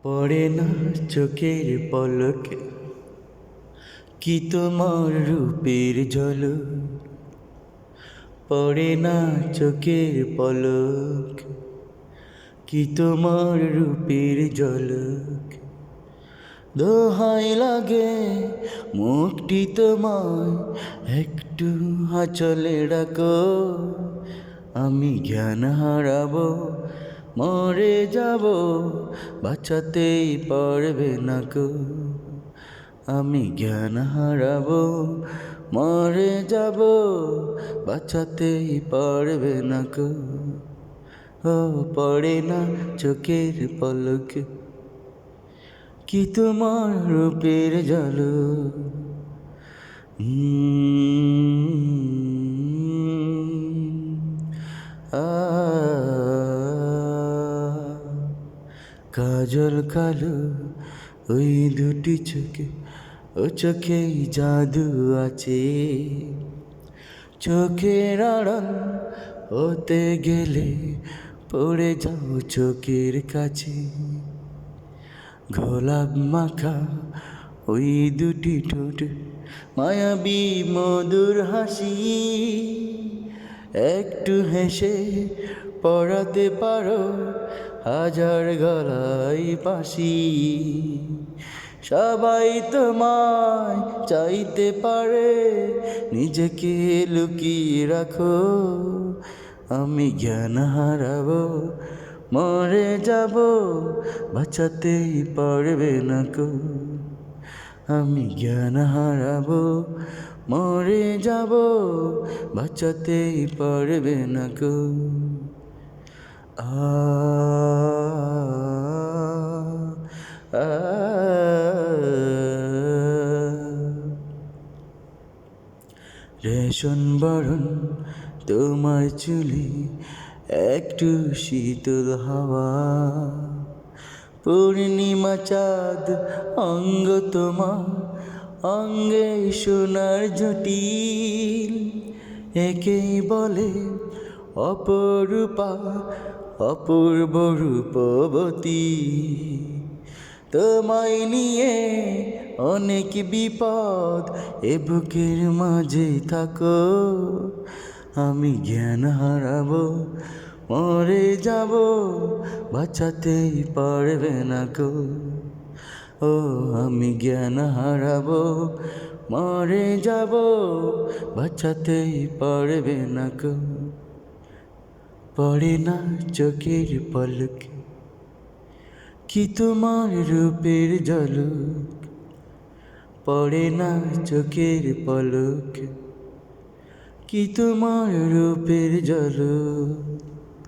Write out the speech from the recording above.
পড়ে না চোখের পলকে কি তোমার রূপের ঝলক, পড়ে না চোখের পলক কি তোমার রূপের ঝলক। দোহাই লাগে মুখটি তোমায় একটু আঁচলে ডাকো, আমি জ্ঞান হারাবো মরে যাব, বাঁচাতেই পারবে না কো। আমি জ্ঞান হারাবো মরে যাব, বাঁচাতেই পারবে না কো। ও পড়ে না চোখের পলক কি তোমার রূপের ঝলক। কাজল কালো ওই দুটি চোখে, ও চোখেই জাদু আছে, চোখের আড়াল হতে গেলে পড়ে যাও চোখের কাছে। গোলাপ মাখা ওই দুটি ঠোঁট, মায়াবী মধুর হাসি, একটু হেসে পড়াতে পারো হাজার গলায় বাঁশি। সবাই তোমায় চাইতে পারে, নিজেকে লুকিয়ে রাখো, আমি জ্ঞান হারাবো মরে যাব, বাঁচাতেই পারবে না কো। আমি জ্ঞান হারাবো মরে যাব, বাঁচাতেই পারবে না কো। রেশন বরণ তোমার চুলে একটু শীতল হাওয়া, পূর্ণিমা চাঁদ অঙ্গ তোমার অঙ্গে সোনার জটিল, একেই বলে অপরূপা অপূর্ব রূপবতী। তোমায় নিয়ে অনেক বিপদ এ বুকের মাঝে থাকো, আমি জ্ঞান হারাবো মরে যাব, বাঁচাতেই পারবে না কো। ও আমি জ্ঞান হারাবো মরে যাব, বাঁচাতেই পারবে না কো। পড়ে না চোখের পলক কি তোমার রূপের ঝলক, পড়ে না চোখের পলক কি তোমার রূপের ঝলক।